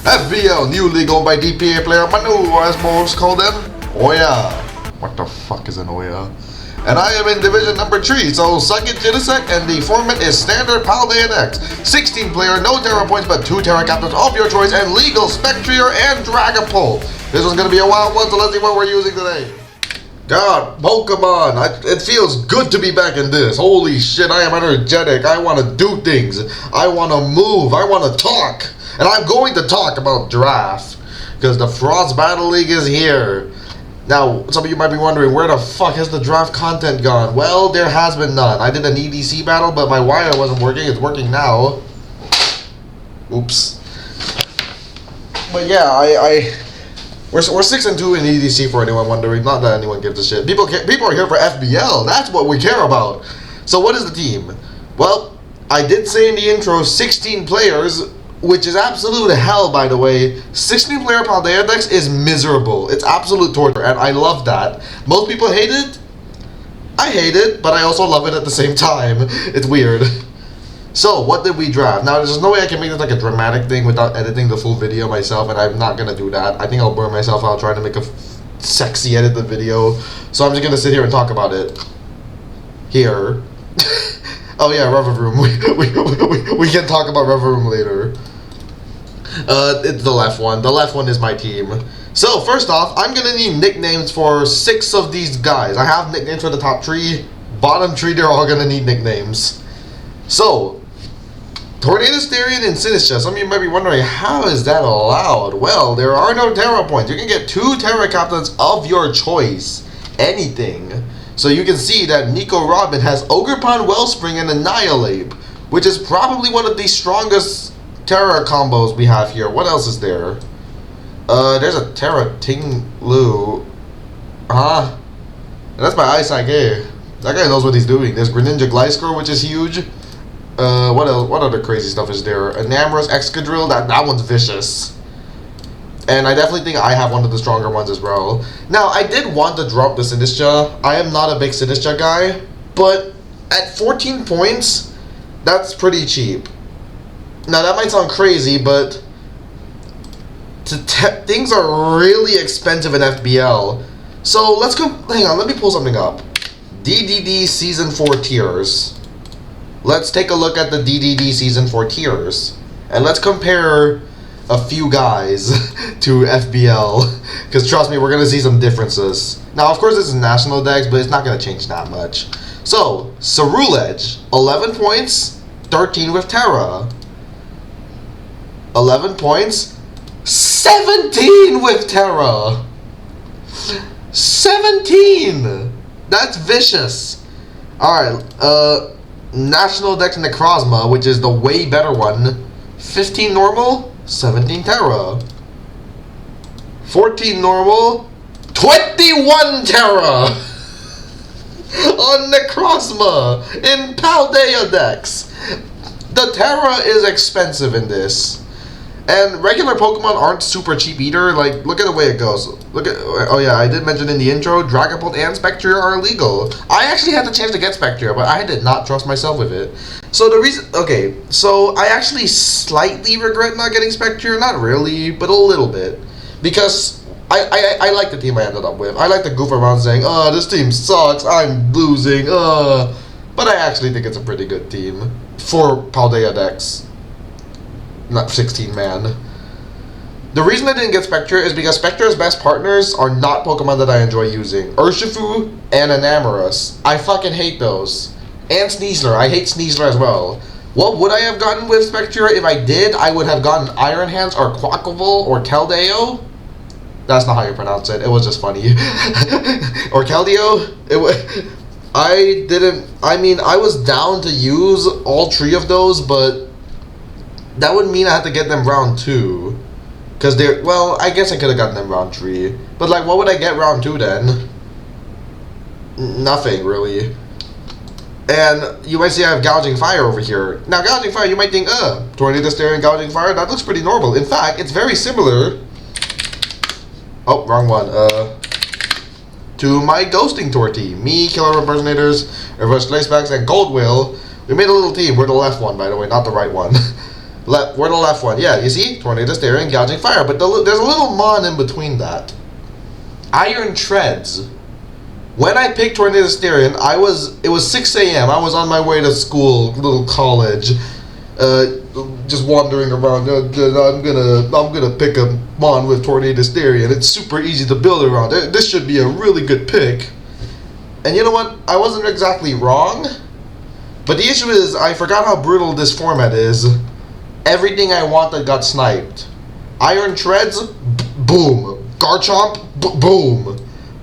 FBL, new league owned by DPA player Manu, as most call them. Oya. What the fuck is an Oya? And I am in division number 3, so suck it Jinisek, and the format is standard PAL Day and X. 16 player, no Terra points, but 2 Terra captains of your choice, and legal Spectrier and Dragapult. This one's gonna be a wild one, so let's see what we're using today. God, Pokemon, it feels good to be back in this. Holy shit, I am energetic. I want to do things. I want to move. I want to talk. And I'm going to talk about draft, because the Frost Battle League is here. Now, some of you might be wondering, where the fuck has the draft content gone? Well, there has been none. I did an EDC battle, but my wire wasn't working. It's working now. Oops. But yeah, we're 6-2 in EDC for anyone wondering. Not that anyone gives a shit. People are here for FBL. That's what we care about. So what is the team? Well, I did say in the intro 16 players, which is absolute hell, by the way. 16 player Paldea decks is miserable. It's absolute torture, and I love that. Most people hate it. I hate it, but I also love it at the same time. It's weird. So, what did we draft? Now, there's no way I can make this like a dramatic thing without editing the full video myself, and I'm not gonna do that. I think I'll burn myself out trying to make a sexy edited video. So I'm just gonna sit here and talk about it. Here. Oh yeah, Rever Room. We can talk about Rever Room later. It's the left one. The left one is my team. So, first off, I'm gonna need nicknames for 6 of these guys. I have nicknames for the top 3. Bottom 3, they're all gonna need nicknames. So, Tornado Styrian and Sinistra. Some of you might be wondering, how is that allowed? Well, there are no Terra points. You can get 2 Terra captains of your choice. Anything. So you can see that Nico Robin has Ogerpon, Wellspring, and Annihilate, which is probably one of the strongest Terra combos we have here. What else is there? There's a Terra Ting-Lu. That's my Eyesight Gay. That guy knows what he's doing. There's Greninja Gliscor, which is huge. What else? What other crazy stuff is there? Enamorous Excadrill. That one's vicious. And I definitely think I have one of the stronger ones as well. Now, I did want to drop the Sinistra. I am not a big Sinistra guy, but at 14 points, that's pretty cheap. Now, that might sound crazy, but things are really expensive in FBL. So, let's go. Hang on, let me pull something up. DDD Season 4 tiers. Let's take a look at the DDD Season 4 tiers. And let's compare a few guys to FBL. Because trust me, we're going to see some differences. Now, of course, this is national decks, but it's not going to change that much. So, Ceruledge, 11 points, 13 with Terra. 11 points, 17 with Terra. 17! That's vicious. Alright, National Dex Necrozma, which is the way better one. 15 normal, 17 Terra. 14 normal, 21 Terra! On Necrozma in Paldea decks. The Terra is expensive in this. And regular Pokemon aren't super cheap either. Like, look at the way it goes. Look at, oh yeah, I did mention in the intro, Dragapult and Spectrier are illegal. I actually had the chance to get Spectrier, but I did not trust myself with it. So the reason, okay, so I actually slightly regret not getting Spectrier. Not really, but a little bit. Because I like the team I ended up with. I like to goof around saying, oh, this team sucks, I'm losing, But I actually think it's a pretty good team for Paldea decks. Not 16 man. The reason I didn't get Spectre is because Spectre's best partners are not Pokemon that I enjoy using. Urshifu and Enamorous. I fucking hate those. And Sneasler. I hate Sneasler as well. What would I have gotten with Spectre? If I did, I would have gotten Iron Hands or Quackable or Keldeo. That's not how you pronounce it. It was just funny. Or Keldeo. I was down to use all 3 of those, but that would mean I had to get them round 2. Because they're, well, I guess I could have gotten them round 3. But, like, what would I get round 2 then? Nothing, really. And you might see I have Gouging Fire over here. Now, Gouging Fire, you might think, Tornado Styrian and Gouging Fire, that looks pretty normal. In fact, it's very similar. Oh, wrong one. To my Ghosting Tour team. Me, Killer Impersonators, Reverse Lacebacks, and Gold Whale. We made a little team. We're the left one, by the way, not the right one. Where the left one? Yeah, you see? Tornado Stereo and Gouging Fire. But there's a little mon in between that. Iron Treads. When I picked Tornado Stereo, it was 6 a.m. I was on my way to school, little college. Just wandering around. I'm gonna pick a mon with Tornado Stereo. It's super easy to build around. This should be a really good pick. And you know what? I wasn't exactly wrong. But the issue is, I forgot how brutal this format is. Everything I wanted got sniped. Iron Treads, boom. Garchomp, boom.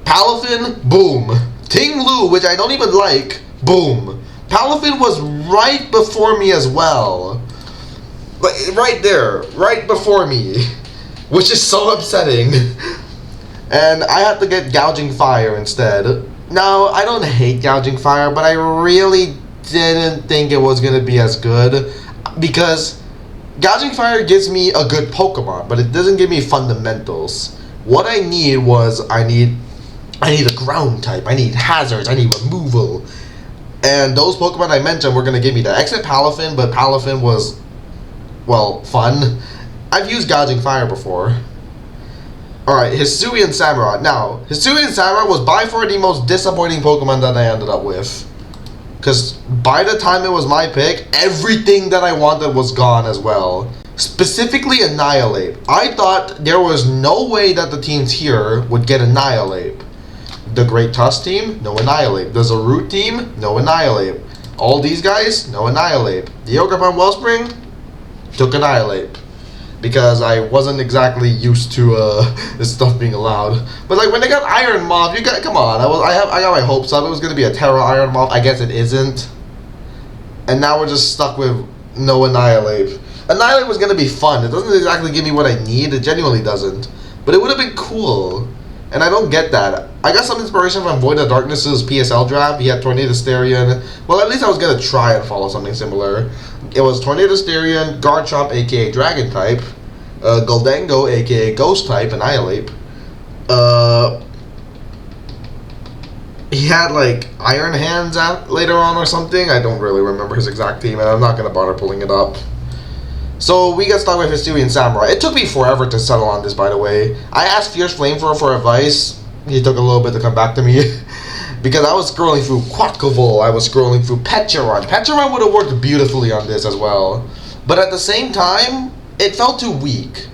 Palafin, boom. Ting Lu, which I don't even like, boom. Palafin was right before me as well. Right there, right before me. Which is so upsetting. And I had to get Gouging Fire instead. Now, I don't hate Gouging Fire, but I really didn't think it was going to be as good. Because Gouging Fire gives me a good Pokemon, but it doesn't give me fundamentals. What I need was, I need a ground type, I need hazards, I need removal. And those Pokemon I mentioned were going to give me that. Except Palafin, but Palafin was, well, fun. I've used Gouging Fire before. Alright, Hisuian Samurott. Now, Hisuian Samurott was by far the most disappointing Pokemon that I ended up with. Because by the time it was my pick, everything that I wanted was gone as well. Specifically Annihilate. I thought there was no way that the teams here would get Annihilate. The Great Tusk team, no Annihilate. The Zarude team, no Annihilate. All these guys, no Annihilate. The Ogerpon Wellspring, took Annihilate. Because I wasn't exactly used to this stuff being allowed. But like when they got Iron Moth, you got, come on, I got my hopes up. It was gonna be a Terra Iron Moth. I guess it isn't. And now we're just stuck with no Annihilate. Annihilate was gonna be fun. It doesn't exactly give me what I need. It genuinely doesn't. But it would have been cool. And I don't get that. I got some inspiration from Void of Darkness's PSL draft. He had Tornado Stereo. Well, at least I was gonna try and follow something similar. It was Tornado Stereo, Garchomp, aka Dragon type, Goldango, aka Ghost type, Annihilate. He had like Iron Hands out later on or something. I don't really remember his exact team, and I'm not gonna bother pulling it up. So we got stuck with Hisuian Samurai. It took me forever to settle on this, by the way. I asked Fierce Flamethrower for advice. He took a little bit to come back to me. Because I was scrolling through Quackavolt, I was scrolling through Petcharon. Petcharon would have worked beautifully on this as well. But at the same time, it felt too weak.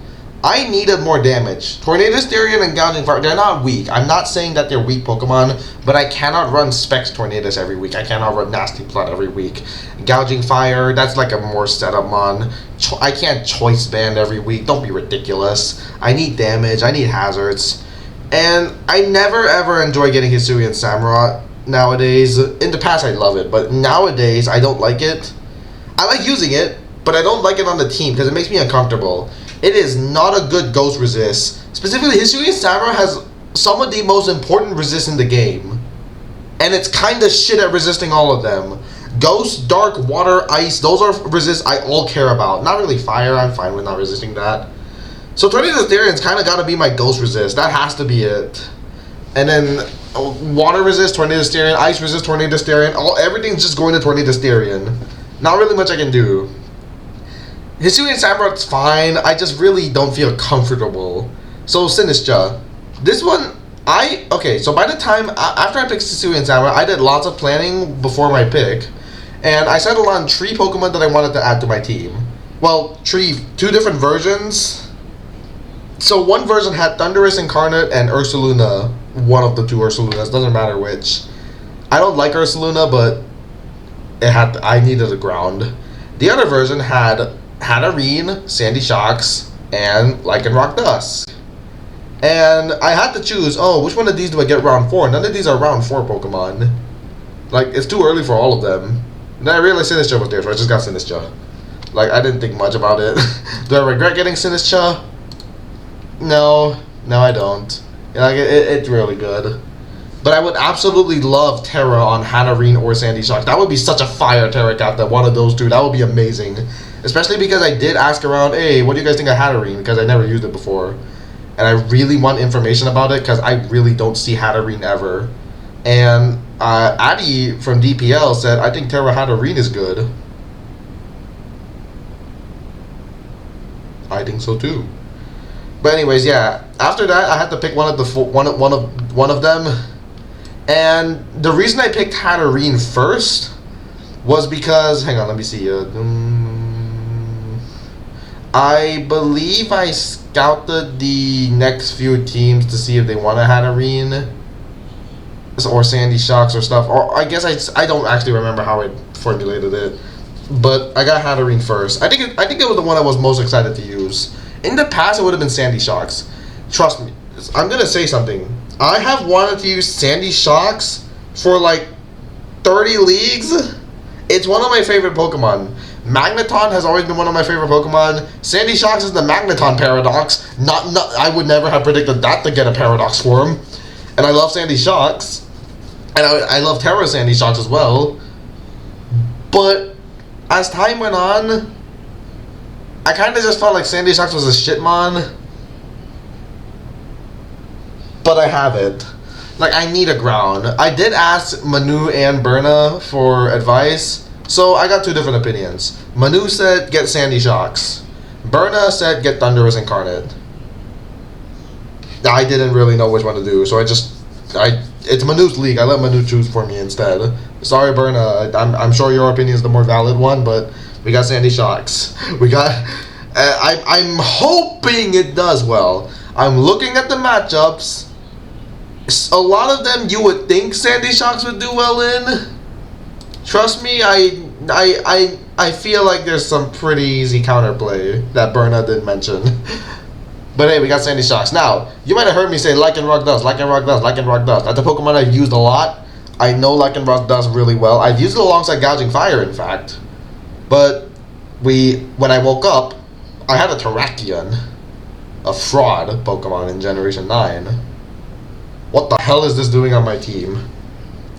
I needed more damage. Tornado Stereo and Gouging Fire, they're not weak. I'm not saying that they're weak Pokemon, but I cannot run Specs Tornadoes every week. I cannot run Nasty Plot every week. Gouging Fire, that's like a more setup mon. I can't Choice Band every week. Don't be ridiculous. I need damage. I need hazards. And I never ever enjoy getting Hisuian Samurott nowadays. In the past I love it, but nowadays I don't like it. I like using it, but I don't like it on the team because it makes me uncomfortable. It is not a good Ghost Resist. Specifically, Hisuian Samurott has some of the most important resists in the game. And it's kind of shit at resisting all of them. Ghost, Dark, Water, Ice, those are resists I all care about. Not really Fire, I'm fine with not resisting that. So Tornado Sterion's kind of got to be my Ghost Resist. That has to be it. And then Water Resist, Tornado Sterion, Ice Resist, Tornado Sterion. Everything's just going to Tornado Sterion. Not really much I can do. Hisuian Samurott's fine. I just really don't feel comfortable. So Sinistra. This one, okay, so by the time, after I picked Hisuian Samurott, I did lots of planning before my pick. And I settled on 3 Pokemon that I wanted to add to my team. Well, 2 different versions. So one version had Thundurus Incarnate and Ursaluna. One of the 2 Ursalunas, doesn't matter which. I don't like Ursaluna, but I needed a ground. The other version had Hatterene, Sandy Shocks, and Lycanroc Dusk. And I had to choose, which one of these do I get round 4? None of these are round 4 Pokemon. Like, it's too early for all of them. And then I realized Sinistra was there, so I just got Sinistra. Like, I didn't think much about it. Do I regret getting Sinistra? No, I don't. Like, it's really good. But I would absolutely love Terra on Hatterene or Sandy Shock. That would be such a fire Terra Captain, one of those 2. That would be amazing. Especially because I did ask around, hey, what do you guys think of Hatterene? Because I never used it before. And I really want information about it because I really don't see Hatterene ever. And Addy from DPL said, I think Terra Hatterene is good. I think so too. But anyways, yeah. After that, I had to pick one of them, and the reason I picked Hatterene first was because, hang on, let me see. I believe I scouted the next few teams to see if they want a Hatterene or Sandy Shocks or stuff. Or I guess I don't actually remember how I formulated it, but I got Hatterene first. I think it was the one I was most excited to use. In the past, it would have been Sandy Shocks. Trust me, I'm gonna say something. I have wanted to use Sandy Shocks for like 30 leagues. It's one of my favorite Pokemon. Magneton has always been one of my favorite Pokemon. Sandy Shocks is the Magneton paradox. I would never have predicted that to get a paradox form. And I love Sandy Shocks. And I love Terra Sandy Shocks as well. But as time went on, I kind of just felt like Sandy Shocks was a shitmon. But I have it. Like, I need a ground. I did ask Manu and Berna for advice, so I got two different opinions. Manu said get Sandy Shocks. Berna said get Thundurus Incarnate. I didn't really know which one to do, so it's Manu's league. I let Manu choose for me instead. Sorry, Berna. I'm sure your opinion is the more valid one, but we got Sandy Shocks. We got... I'm hoping it does well. I'm looking at the matchups. A lot of them you would think Sandy Shocks would do well in. Trust me, I feel like there's some pretty easy counterplay that Berna didn't mention. But hey, we got Sandy Shocks. Now, you might have heard me say Lycanroc does. That's a Pokemon I've used a lot. I know Lycanroc does really well. I've used it alongside Gouging Fire, in fact. But when I woke up, I had a Terrakion, a fraud Pokemon in Generation 9. What the hell is this doing on my team?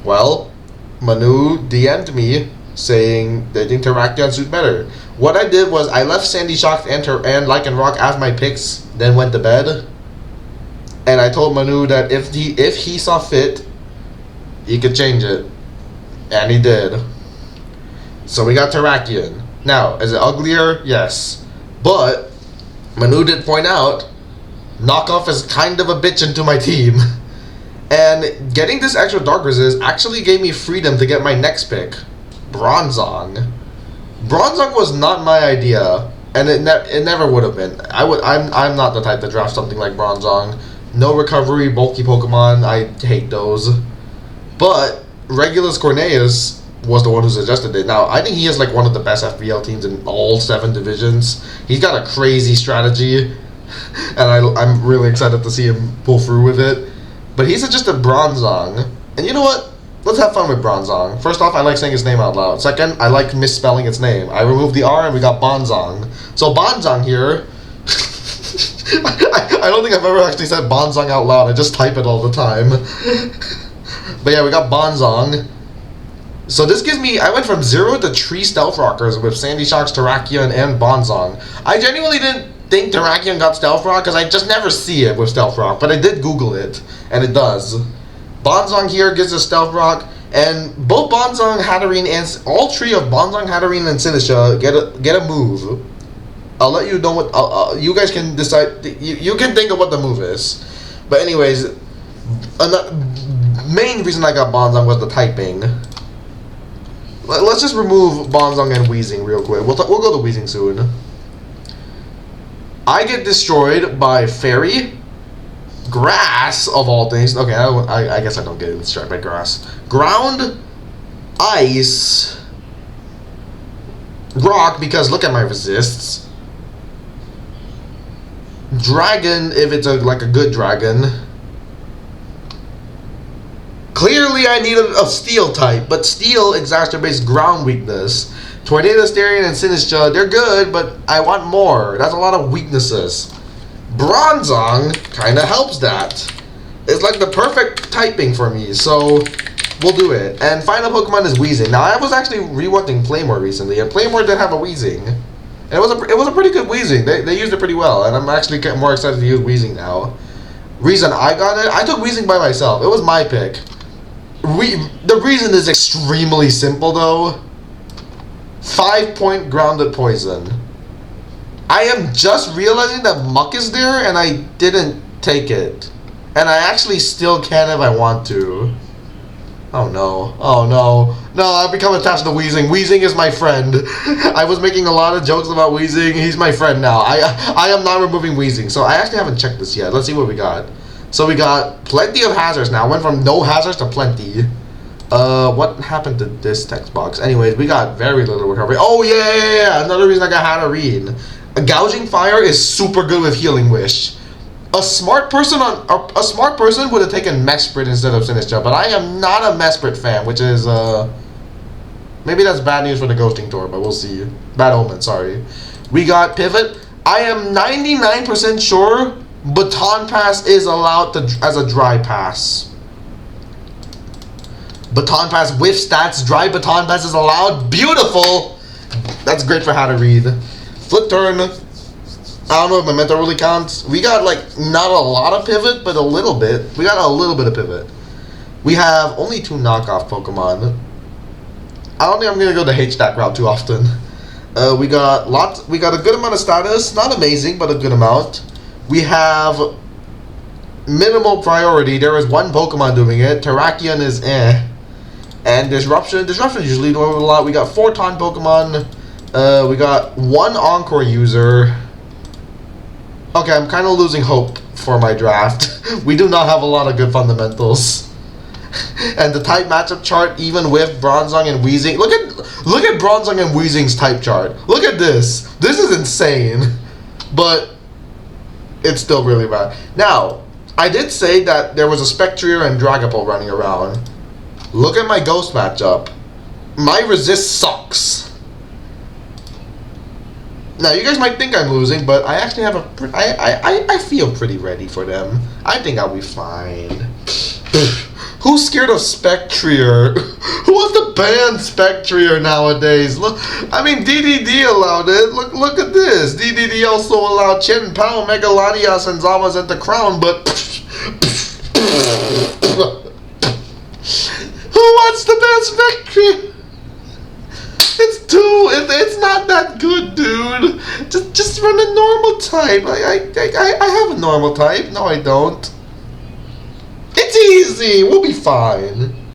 Well, Manu DM'd me saying they think Terrakion suit better. What I did was I left Sandy Shocks and Lycanroc as my picks, then went to bed. And I told Manu that if he saw fit, he could change it. And he did. So we got Terrakion. Now, is it uglier? Yes. But Manu did point out, Knockoff is kind of a bitch into my team. And getting this extra Dark Resist actually gave me freedom to get my next pick, Bronzong. Bronzong was not my idea, and it never would have been. I'm not the type to draft something like Bronzong. No recovery, bulky Pokemon, I hate those. But Regulus Cornelius was the one who suggested it. Now, I think he is like one of the best FBL teams in all 7 divisions. He's got a crazy strategy, and I'm really excited to see him pull through with it. But he's just a Bronzong. And you know what? Let's have fun with Bronzong. First off, I like saying its name out loud. Second, I like misspelling its name. I removed the R and we got Bonzong. So Bonzong here... I don't think I've ever actually said Bonzong out loud. I just type it all the time. But yeah, we got Bonzong. So this gives me... I went from 0 to 3 Stealth Rockers with Sandy Shocks, Terrakion, and Bonzong. I genuinely didn't think Terrakion got Stealth Rock because I just never see it with Stealth Rock. But I did Google it, and it does. Bonzong here gives us Stealth Rock, and both Bonzong, Hatterene, and all 3 of Bonzong, Hatterene, and Sinistcha get a move. I'll let you know what you guys can decide. You can think of what the move is. But anyways, main reason I got Bonzong was the typing. Let's just remove Bonzong and Weezing real quick. We'll go to Weezing soon. I get destroyed by Fairy, Grass of all things. Okay, I guess I don't get destroyed by Grass. Ground, Ice, Rock, because look at my resists. Dragon, if it's like a good dragon. Clearly I need a Steel type, but Steel exacerbates ground weakness. Tornado, Starion, and Sinistcha, they're good, but I want more. That's a lot of weaknesses. Bronzong kind of helps that. It's like the perfect typing for me, so we'll do it. And final Pokemon is Weezing. Now, I was actually rewatching Playmore recently, and Playmore did have a Weezing. And it was a pretty good Weezing. They used it pretty well, and I'm actually getting more excited to use Weezing now. Reason I got it, I took Weezing by myself. It was my pick. The reason is extremely simple, though. 5-point grounded poison. I am just realizing that Muck is there and I didn't take it. And I actually still can if I want to. Oh no. Oh no. No, I've become attached to Weezing. Weezing is my friend. I was making a lot of jokes about Weezing. He's my friend now. I am not removing Weezing. So I actually haven't checked this yet. Let's see what we got. So we got plenty of hazards now. Went from no hazards to plenty. What happened to this text box? Anyways, we got very little recovery. Oh yeah. Another reason I got Hatterene. A gouging fire is super good with Healing Wish. A smart person would have taken Mesprit instead of Sinistcha, but I am not a Mesprit fan, which is maybe that's bad news for the Ghosting Tour, but we'll see. Bad omen, sorry. We got Pivot. I am 99% sure Baton Pass is allowed as a dry pass. Baton Pass with stats, dry Baton Pass is allowed. Beautiful. That's great for how to read. Flip turn. I don't know if Memento really counts. We got like not a lot of pivot, but a little bit. We got a little bit of pivot. We have only 2 knockoff Pokemon. I don't think I'm gonna go the H-Stack route too often. We got a good amount of status. Not amazing, but a good amount. We have minimal priority. There is 1 Pokemon doing it. Terrakion is eh. And Disruption. Disruption usually doing a lot. We got 4 Taunt Pokemon. We got 1 Encore user. Okay, I'm kind of losing hope for my draft. We do not have a lot of good fundamentals. And the type matchup chart, even with Bronzong and Weezing. Look at Bronzong and Weezing's type chart. Look at this. This is insane. But it's still really bad. Now, I did say that there was a Spectrier and Dragapult running around. Look at my Ghost matchup. My resist sucks. Now, you guys might think I'm losing, but I actually have I feel pretty ready for them. I think I'll be fine. Who's scared of Spectrier? Who wants to ban Spectrier nowadays? Look, I mean, DDD allowed it. Look at this. DDD also allowed Chen Pao, Mega Latias, and Zamazenta the Crown, but... Who wants to ban Spectrier? It's not that good, dude. Just run a normal type. I have a normal type. No, I don't. It's easy. We'll be fine.